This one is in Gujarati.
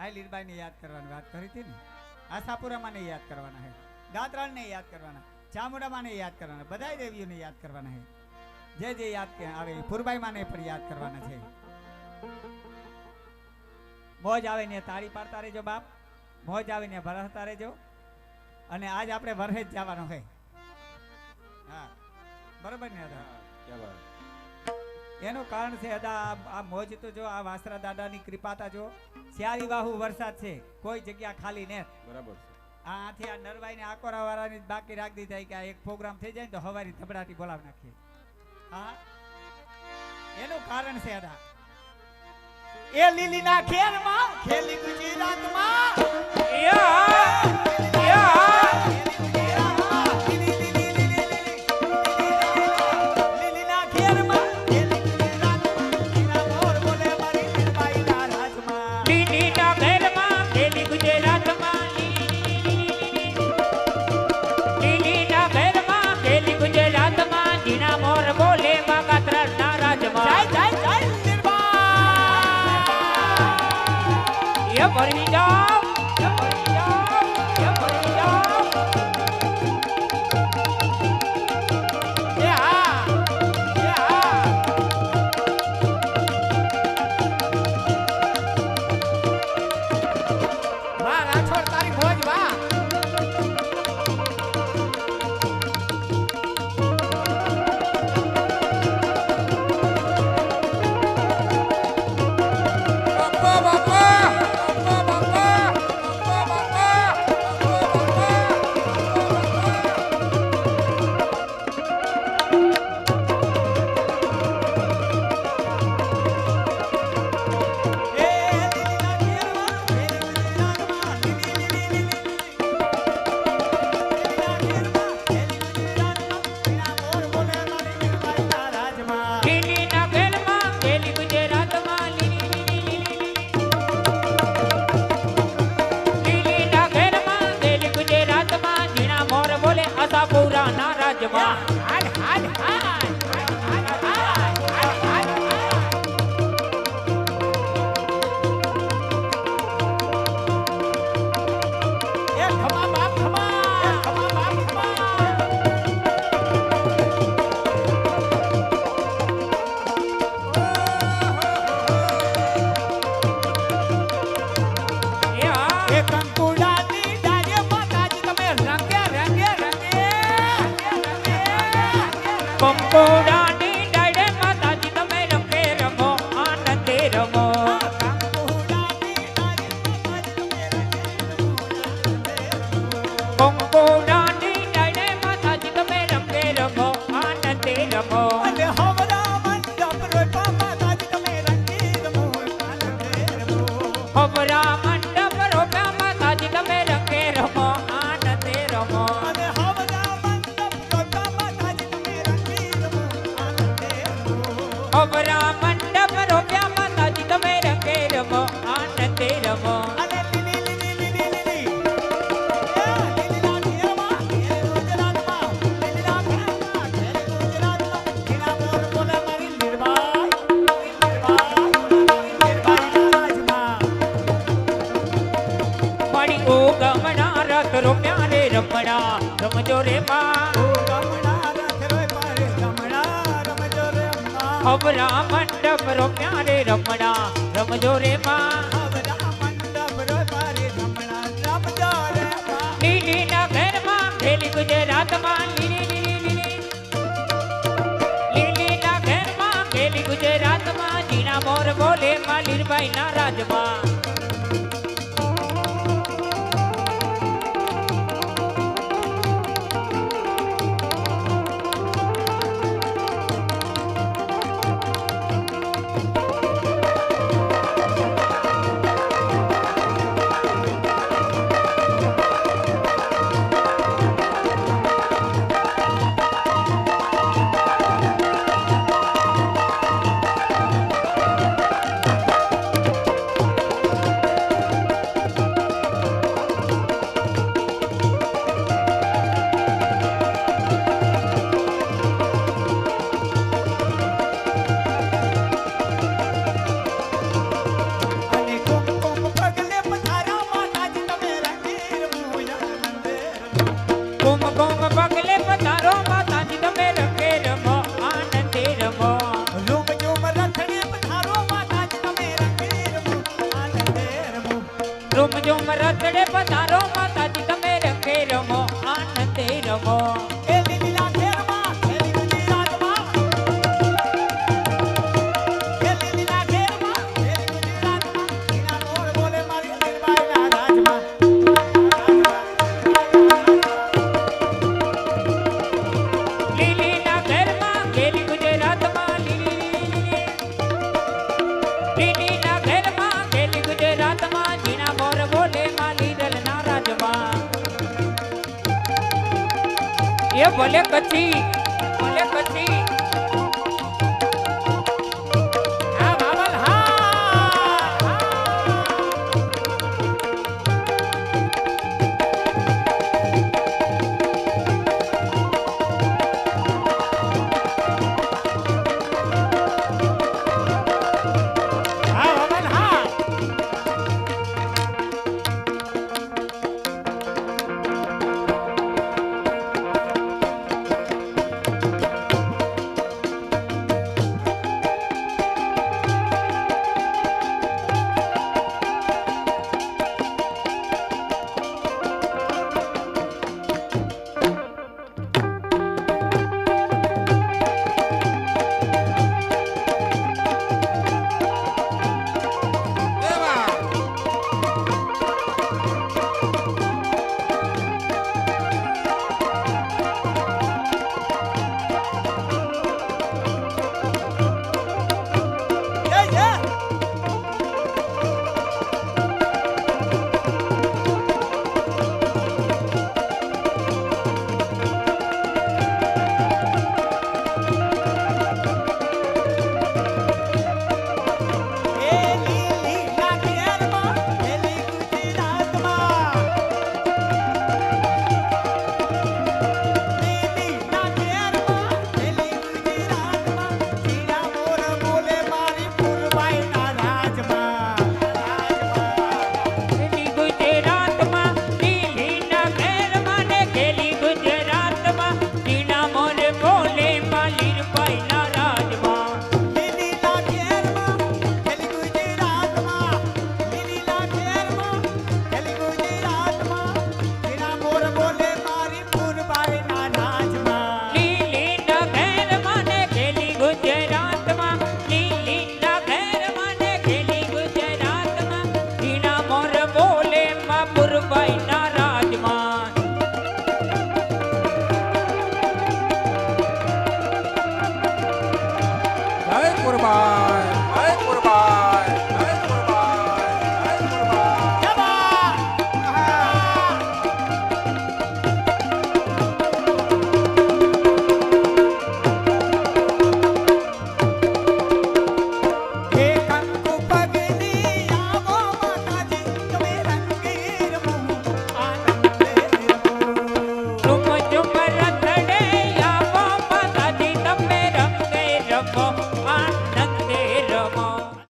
આ લીરબાઈને યાદ કરવાની વાત કરી હતી ને, આશાપુરામાંને યાદ કરવાના છે, દાંતરાળને યાદ કરવાના, ચામુંડામાંને યાદ કરવાના, બધાય દેવીઓને યાદ કરવાના છે. જે યાદ આવે ફુરબાઈ માને પણ યાદ કરવાના છે. મોજ આવે ને તાળી પાડતા રહેજો બાપ, મોજ આવે ને ભરસતા રહેજો. અને આજ આપણે વરહે જ જવાનો છે. હા બરોબર ને દાદા? એનું કારણ છે દાદા આ મોજ તો જો આ વાસરા દાદાની કૃપાતા જો શિયાળી વાહુ વરસાદ છે, કોઈ જગ્યા ખાલી ને. બરાબર છે. આથી આ નરવાઈ ને આકોરા વાળાની બાકી રાખી દીધી કે આ એક પ્રોગ્રામ થઈ જાય ને તો હવારી ધબડાટી બોલાવી નાખીએ. હા એનું કારણ છે દાદા એ લીલીના ખેરમાં ખેલી ગુજરાતમાં ભરી જાઓ, ભરી જાઓ, ભરી જાઓ. એ હા, એ હા. વાહ રાઠોડ તારી મોજ વાહ. પુરાના રાજમાં હાલ હાલ હાલ કંકોડાની ડાળે માતાજી તમે રંગે રમો આનંદે રમો. કંકોડાની ડાળે માતાજી તમે રંગે રમો આનંદે રમો. હવરા મંડપ રોપ્યા માતાજી તમે રંગે રમો આનંદે રમો. હવરા મંડપ રોપ્યા માતાજી તમે રંગે રમો આનંદે રમો. મારી ઓ ગમણા રથ રોપ્યા રે રમણા રમજો રે માં. હવરા મંડપ રોપ્યા રે રમણા રમજો રે માં. લીલી ના ઘરમાં ખેલી ગુજરાતમાં લીલી ના ઘરમાં ખેલી ગુજરાતમાં જીણા મોર બોલે માં લીરબાઈ ના રાજમાં. રૂમ ઝુમ રતડે પધારો માતાજી તમે રંગે રમો આનંદે રમો એ લીલા ઘેરમાં ખેલી ગુજરાતમાં એ લીલા ઘેરમાં ખેલી ગુજરાતમાં ઝીણા મોર બોલે મારી લીલબાઈના રાજમાં લીલીના ઘરમાં ખેલી ગુજરાતમાં લીલીના ઘરમાં ખેલી ગુજરાતમાં ઝીણા મોર બોલે માં લીરલના રાજમાં એ ભલે કચ્છી હા બાબલ હા હા બાબલ હા જય જય એ લીલા ઘેરમાં ખેલી ગુજરાતમાં લીલીના ઘેરમાં ખેલી ગુજરાતમાં ઝીણા મોર બોલે મારી ફૂલબાઈના રાજમાં ખેલી ગુજરાતમાં લીલીના ઘરમાં ને ખેલી ગુજરાતમાં ઝીણા મોર બોલે માં લીરબાઈના રાજમાં લીલીના ઘેરમાં ખેલી ગુજરાતમાં લીલીના ઘેરમાં ખેલી ગુજરાતમાં ઝીણા મોર બોલે મારી ફૂલબાઈના રાજમાં લીલીના ઘરમાં ને ખેલી ગુજરાતમાં લીલીના ઘરમાં ને ખેલી ગુજરાતમાં ઝીણા મોર બોલે માં પુરબાઈના રાજમાં જય કુરબાન